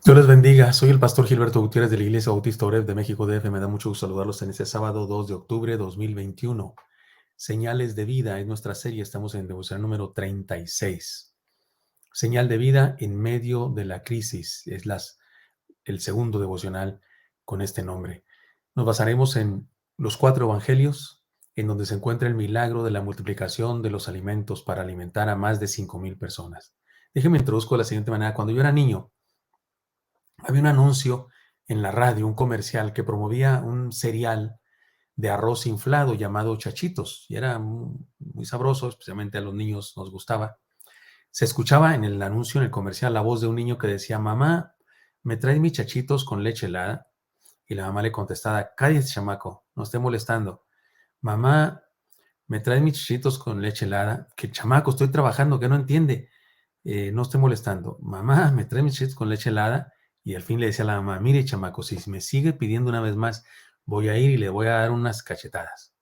Dios les bendiga. Soy el pastor Gilberto Gutiérrez de la Iglesia Bautista Oreb de México DF. Me da mucho gusto saludarlos en este sábado 2 de octubre de 2021. Señales de vida es nuestra serie. Estamos en devocional número 36. Señal de vida en medio de la crisis. Es el segundo devocional con este nombre. Nos basaremos en los 4 evangelios, en donde se encuentra el milagro de la multiplicación de los alimentos para alimentar a más de 5,000 personas. Déjenme introduzco de la siguiente manera. Cuando yo era niño, había un anuncio en la radio, un comercial que promovía un cereal de arroz inflado llamado Chachitos, y era muy sabroso, especialmente a los niños nos gustaba. Se escuchaba en el anuncio, en el comercial, la voz de un niño que decía: mamá, ¿me traes mis chachitos con leche helada? Y la mamá le contestaba: cállate, chamaco, no esté molestando. Mamá, ¿me traes mis chachitos con leche helada? Que chamaco, estoy trabajando, que no entiende. No esté molestando. Mamá, ¿me traes mis chachitos con leche helada? Y al fin le decía a la mamá: mire, chamaco, si me sigue pidiendo una vez más, voy a ir y le voy a dar unas cachetadas.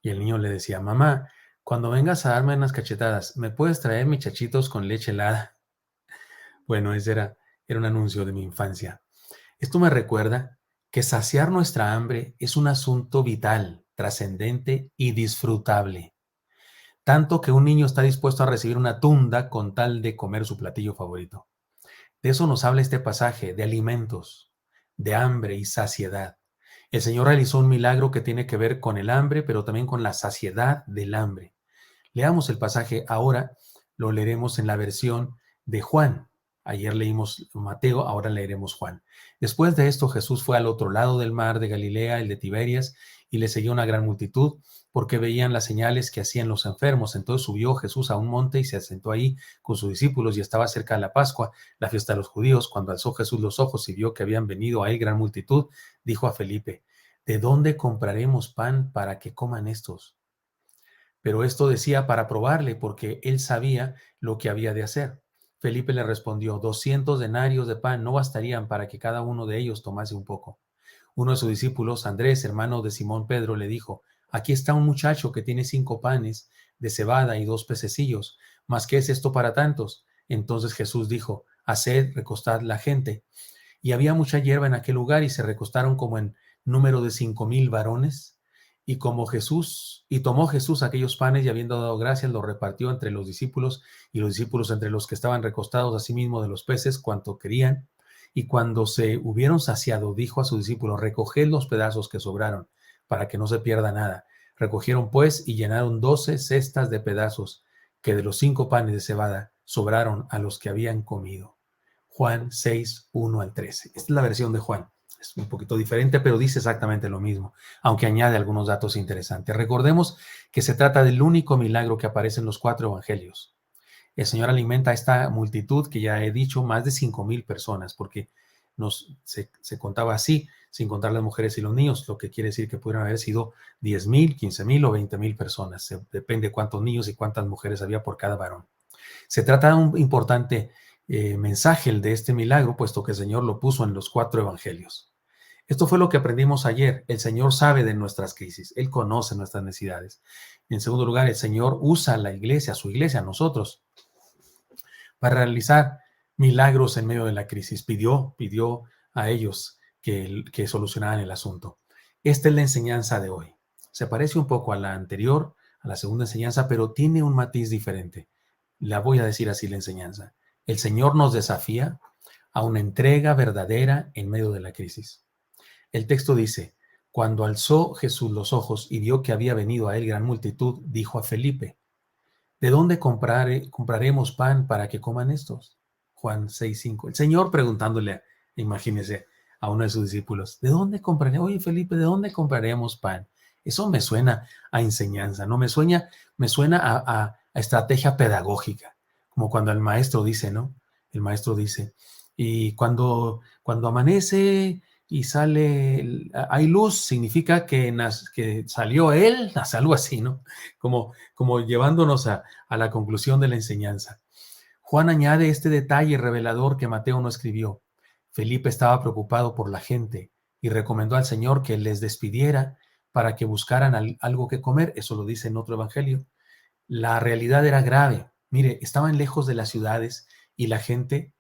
Y el niño le decía: mamá, cuando vengas a darme unas cachetadas, ¿me puedes traer mis chachitos con leche helada? Bueno, ese era un anuncio de mi infancia. Esto me recuerda que saciar nuestra hambre es un asunto vital, trascendente y disfrutable. Tanto que un niño está dispuesto a recibir una tunda con tal de comer su platillo favorito. De eso nos habla este pasaje, de alimentos, de hambre y saciedad. El Señor realizó un milagro que tiene que ver con el hambre, pero también con la saciedad del hambre. Leamos el pasaje ahora, lo leeremos en la versión de Juan. Ayer leímos Mateo, ahora leeremos Juan. Después de esto, Jesús fue al otro lado del mar de Galilea, el de Tiberias, y le seguía una gran multitud, porque veían las señales que hacían los enfermos. Entonces subió Jesús a un monte y se sentó ahí con sus discípulos, y estaba cerca de la Pascua, la fiesta de los judíos. Cuando alzó Jesús los ojos y vio que habían venido a él gran multitud, dijo a Felipe: ¿de dónde compraremos pan para que coman estos? Pero esto decía para probarle, porque él sabía lo que había de hacer. Felipe le respondió: 200 denarios de pan no bastarían para que cada uno de ellos tomase un poco. Uno de sus discípulos, Andrés, hermano de Simón Pedro, le dijo: aquí está un muchacho que tiene 5 panes de cebada y 2 pececillos, ¿mas qué es esto para tantos? Entonces Jesús dijo: haced recostad la gente. Y había mucha hierba en aquel lugar, y se recostaron como en número de 5,000 varones. Y tomó Jesús aquellos panes, y habiendo dado gracias, los repartió entre los discípulos, y los discípulos entre los que estaban recostados, asimismo de los peces, cuanto querían. Y cuando se hubieron saciado, dijo a sus discípulos: recoged los pedazos que sobraron, para que no se pierda nada. Recogieron pues y llenaron 12 cestas de pedazos, que de los 5 panes de cebada sobraron a los que habían comido. Juan 6, 1 al 13. Esta es la versión de Juan. Es un poquito diferente, pero dice exactamente lo mismo, aunque añade algunos datos interesantes. Recordemos que se trata del único milagro que aparece en los 4 evangelios. El Señor alimenta a esta multitud, que ya he dicho, más de 5,000 personas, porque se contaba así, sin contar las mujeres y los niños, lo que quiere decir que pudieran haber sido 10,000, 15,000 o 20,000 personas. Depende cuántos niños y cuántas mujeres había por cada varón. Se trata de un importante mensaje el de este milagro, puesto que el Señor lo puso en los 4 evangelios. Esto fue lo que aprendimos ayer. El Señor sabe de nuestras crisis. Él conoce nuestras necesidades. En segundo lugar, el Señor usa la iglesia, su iglesia, nosotros, para realizar milagros en medio de la crisis. Pidió a ellos que solucionaran el asunto. Esta es la enseñanza de hoy. Se parece un poco a la anterior, a la segunda enseñanza, pero tiene un matiz diferente. La voy a decir así, la enseñanza. El Señor nos desafía a una entrega verdadera en medio de la crisis. El texto dice: cuando alzó Jesús los ojos y vio que había venido a él gran multitud, dijo a Felipe: ¿de dónde compraremos pan para que coman estos? Juan 6:5. El Señor preguntándole, imagínese, a uno de sus discípulos: ¿de dónde compraremos? Oye, Felipe, ¿de dónde compraremos pan? Eso me suena a enseñanza, ¿no? Me suena a estrategia pedagógica, como cuando el maestro dice, ¿no? El maestro dice: y cuando amanece y sale, hay luz, significa que salió él, algo así, ¿no? Como llevándonos a la conclusión de la enseñanza. Juan añade este detalle revelador que Mateo no escribió. Felipe estaba preocupado por la gente y recomendó al Señor que les despidiera para que buscaran algo que comer. Eso lo dice en otro evangelio. La realidad era grave. Mire, estaban lejos de las ciudades y la gente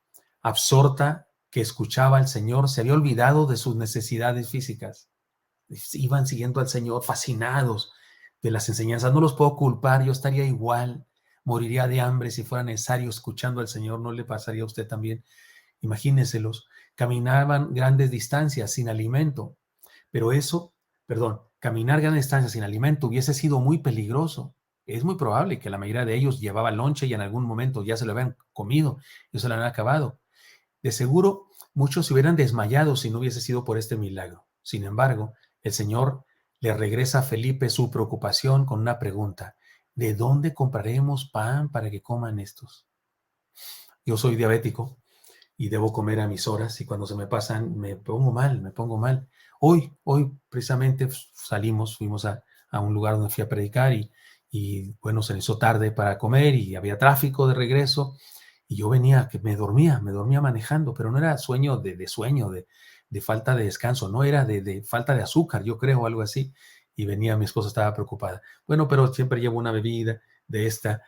absorta que escuchaba al Señor se había olvidado de sus necesidades físicas. Iban siguiendo al Señor fascinados de las enseñanzas. No los puedo culpar, yo estaría igual, moriría de hambre si fuera necesario escuchando al Señor. ¿No le pasaría a usted también? Imagíneselos, caminaban grandes distancias sin alimento, pero eso, perdón, caminar grandes distancias sin alimento hubiese sido muy peligroso. Es muy probable que la mayoría de ellos llevaba lonche y en algún momento ya se lo habían comido, ya se lo habían acabado. De seguro, muchos se hubieran desmayado si no hubiese sido por este milagro. Sin embargo, el Señor le regresa a Felipe su preocupación con una pregunta: ¿de dónde compraremos pan para que coman estos? Yo soy diabético y debo comer a mis horas y cuando se me pasan me pongo mal, me pongo mal. Hoy precisamente fuimos a un lugar donde fui a predicar y bueno, se me hizo tarde para comer y había tráfico de regreso y yo venía, que me dormía manejando, pero no era sueño de sueño, de falta de descanso, no era de falta de azúcar, yo creo, algo así. Y venía, mi esposa estaba preocupada. Bueno, pero siempre llevo una bebida de esta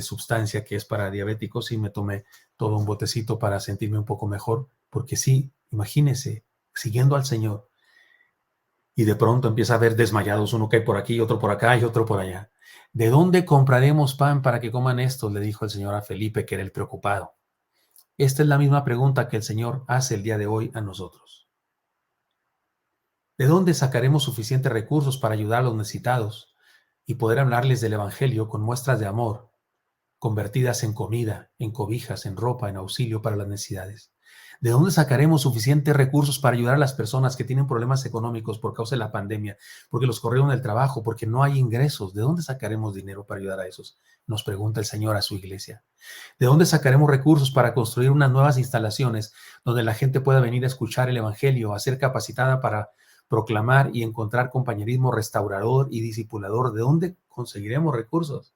sustancia que es para diabéticos y me tomé todo un botecito para sentirme un poco mejor, porque sí, imagínese, siguiendo al Señor, y de pronto empieza a ver desmayados, uno cae por aquí, otro por acá y otro por allá. ¿De dónde compraremos pan para que coman esto? Le dijo el Señor a Felipe, que era el preocupado. Esta es la misma pregunta que el Señor hace el día de hoy a nosotros. ¿De dónde sacaremos suficientes recursos para ayudar a los necesitados y poder hablarles del Evangelio con muestras de amor, convertidas en comida, en cobijas, en ropa, en auxilio para las necesidades? ¿De dónde sacaremos suficientes recursos para ayudar a las personas que tienen problemas económicos por causa de la pandemia, porque los corrieron del trabajo, porque no hay ingresos? ¿De dónde sacaremos dinero para ayudar a esos? Nos pregunta el Señor a su iglesia. ¿De dónde sacaremos recursos para construir unas nuevas instalaciones donde la gente pueda venir a escuchar el Evangelio, a ser capacitada para proclamar y encontrar compañerismo restaurador y discipulador? ¿De dónde conseguiremos recursos?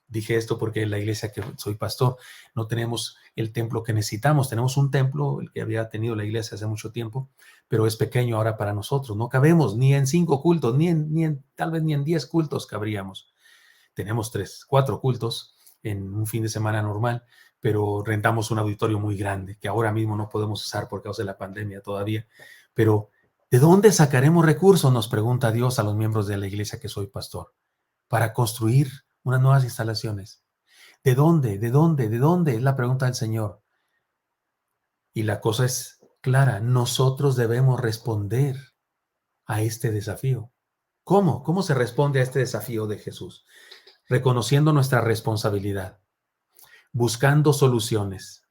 Dije esto porque en la iglesia que soy pastor no tenemos el templo que necesitamos. Tenemos un templo, el que había tenido la iglesia hace mucho tiempo, pero es pequeño ahora para nosotros. No cabemos ni en 5 cultos, tal vez ni en 10 cultos cabríamos. Tenemos 3, 4 cultos en un fin de semana normal, pero rentamos un auditorio muy grande que ahora mismo no podemos usar por causa de la pandemia todavía. Pero, ¿de dónde sacaremos recursos? Nos pregunta Dios a los miembros de la iglesia que soy pastor, para construir unas nuevas instalaciones. ¿De dónde? ¿De dónde? ¿De dónde? Es la pregunta del Señor. Y la cosa es clara, nosotros debemos responder a este desafío. ¿Cómo? ¿Cómo se responde a este desafío de Jesús? Reconociendo nuestra responsabilidad, buscando soluciones,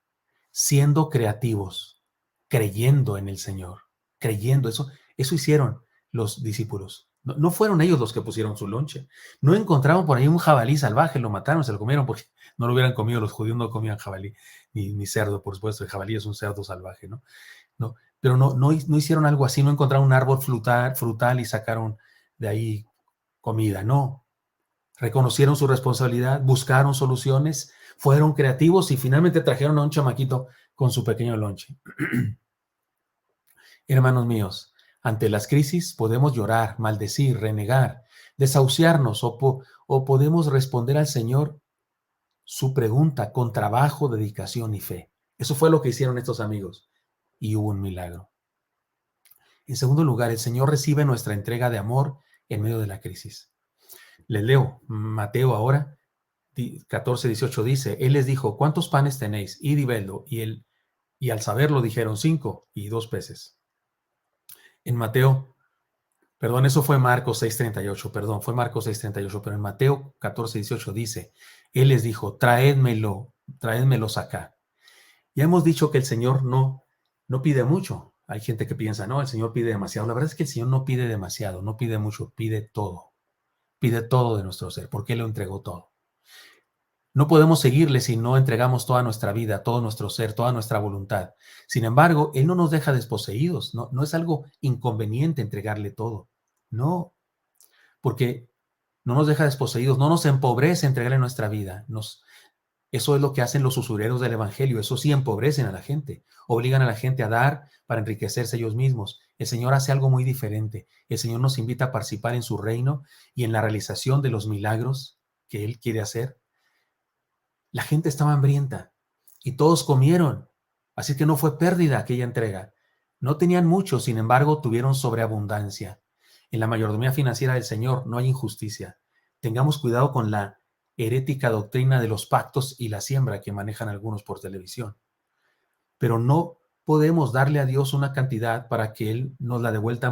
siendo creativos, creyendo en el Señor, creyendo. Eso hicieron los discípulos. No fueron ellos los que pusieron su lonche. No encontraron por ahí un jabalí salvaje, lo mataron, se lo comieron porque no lo hubieran comido. Los judíos no comían jabalí, ni cerdo, por supuesto. El jabalí es un cerdo salvaje, ¿no? No, pero no hicieron algo así, no encontraron un árbol frutal y sacaron de ahí comida, no. Reconocieron su responsabilidad, buscaron soluciones, fueron creativos y finalmente trajeron a un chamaquito con su pequeño lonche. Hermanos míos, ante las crisis podemos llorar, maldecir, renegar, desahuciarnos o podemos responder al Señor su pregunta con trabajo, dedicación y fe. Eso fue lo que hicieron estos amigos y hubo un milagro. En segundo lugar, el Señor recibe nuestra entrega de amor en medio de la crisis. Les leo Mateo ahora, 14:18 dice, Él les dijo, ¿cuántos panes tenéis? Id y vedlo. Y al saberlo dijeron 5 y 2 peces. En Mateo, perdón, eso fue Marcos 6:38, perdón, fue Marcos 6:38, pero en Mateo 14:18 dice, Él les dijo, traédmelos acá. Ya hemos dicho que el Señor no pide mucho. Hay gente que piensa, no, el Señor pide demasiado. La verdad es que el Señor no pide demasiado, no pide mucho, pide todo. Pide todo de nuestro ser, porque Él lo entregó todo. No podemos seguirle si no entregamos toda nuestra vida, todo nuestro ser, toda nuestra voluntad. Sin embargo, Él no nos deja desposeídos, no es algo inconveniente entregarle todo. No, porque no nos deja desposeídos, no nos empobrece entregarle nuestra vida. Eso es lo que hacen los usureros del Evangelio, eso sí empobrecen a la gente, obligan a la gente a dar para enriquecerse ellos mismos. El Señor hace algo muy diferente. El Señor nos invita a participar en su reino y en la realización de los milagros que Él quiere hacer. La gente estaba hambrienta y todos comieron. Así que no fue pérdida aquella entrega. No tenían mucho, sin embargo, tuvieron sobreabundancia. En la mayordomía financiera del Señor no hay injusticia. Tengamos cuidado con la herética doctrina de los pactos y la siembra que manejan algunos por televisión. Pero no podemos darle a Dios una cantidad para que Él nos la devuelva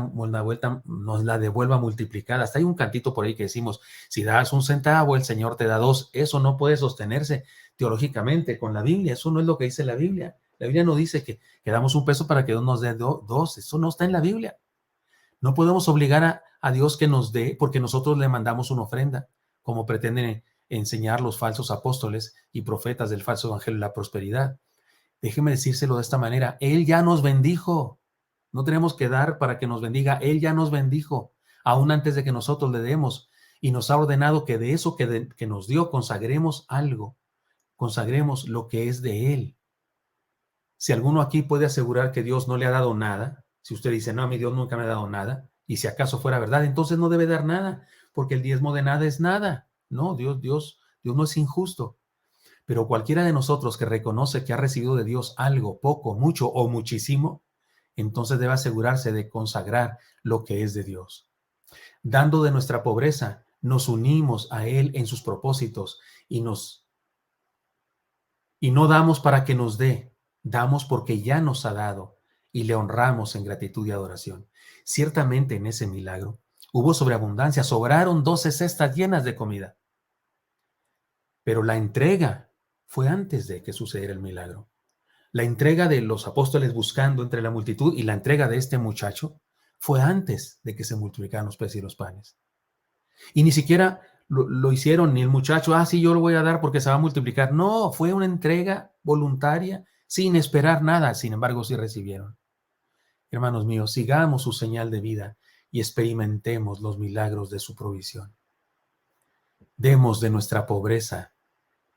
multiplicada. Hasta hay un cantito por ahí que decimos, si das un centavo, el Señor te da dos. Eso no puede sostenerse teológicamente con la Biblia. Eso no es lo que dice la Biblia. La Biblia no dice que damos un peso para que Dios nos dé dos. Eso no está en la Biblia. No podemos obligar a Dios que nos dé porque nosotros le mandamos una ofrenda, como pretenden enseñar los falsos apóstoles y profetas del falso evangelio de la prosperidad. Déjeme decírselo de esta manera, Él ya nos bendijo. No tenemos que dar para que nos bendiga, Él ya nos bendijo, aún antes de que nosotros le demos, y nos ha ordenado que de eso que nos dio consagremos algo, consagremos lo que es de Él. Si alguno aquí puede asegurar que Dios no le ha dado nada, si usted dice, no, a mí Dios nunca me ha dado nada, y si acaso fuera verdad, entonces no debe dar nada, porque el diezmo de nada es nada. No, Dios no es injusto. Pero cualquiera de nosotros que reconoce que ha recibido de Dios algo, poco, mucho o muchísimo, entonces debe asegurarse de consagrar lo que es de Dios. Dando de nuestra pobreza, nos unimos a Él en sus propósitos y no damos para que nos dé, damos porque ya nos ha dado y le honramos en gratitud y adoración. Ciertamente en ese milagro hubo sobreabundancia, sobraron 12 cestas llenas de comida. Pero la entrega fue antes de que sucediera el milagro. La entrega de los apóstoles buscando entre la multitud y la entrega de este muchacho fue antes de que se multiplicaran los peces y los panes. Y ni siquiera lo hicieron, ni el muchacho, sí, yo lo voy a dar porque se va a multiplicar. No, fue una entrega voluntaria sin esperar nada. Sin embargo, sí recibieron. Hermanos míos, sigamos su señal de vida y experimentemos los milagros de su provisión. Demos de nuestra pobreza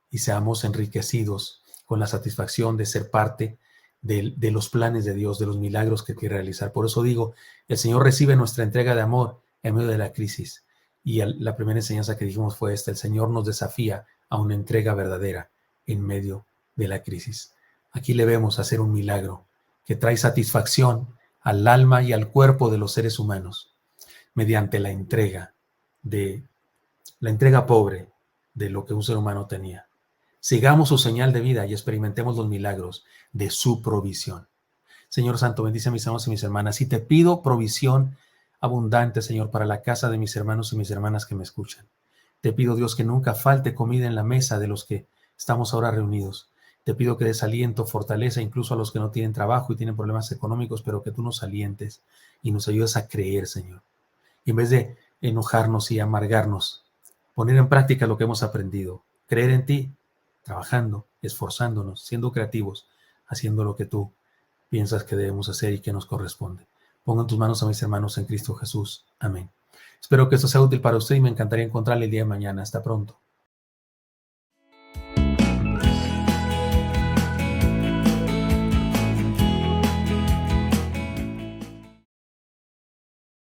y seamos enriquecidos con la satisfacción de ser parte de los planes de Dios, de los milagros que quiere realizar. Por eso digo, el Señor recibe nuestra entrega de amor en medio de la crisis. Y la primera enseñanza que dijimos fue esta: el Señor nos desafía a una entrega verdadera en medio de la crisis. Aquí le vemos hacer un milagro que trae satisfacción al alma y al cuerpo de los seres humanos mediante la entrega pobre de lo que un ser humano tenía. Sigamos su señal de vida y experimentemos los milagros de su provisión. Señor Santo, bendice a mis hermanos y mis hermanas. Y te pido provisión abundante, Señor, para la casa de mis hermanos y mis hermanas que me escuchan. Te pido, Dios, que nunca falte comida en la mesa de los que estamos ahora reunidos. Te pido que des aliento, fortaleza incluso a los que no tienen trabajo y tienen problemas económicos, pero que tú nos alientes y nos ayudes a creer, Señor. Y en vez de enojarnos y amargarnos, poner en práctica lo que hemos aprendido. Creer en ti, trabajando, esforzándonos, siendo creativos, haciendo lo que tú piensas que debemos hacer y que nos corresponde. Pongo en tus manos a mis hermanos en Cristo Jesús. Amén. Espero que esto sea útil para usted y me encantaría encontrarle el día de mañana. Hasta pronto.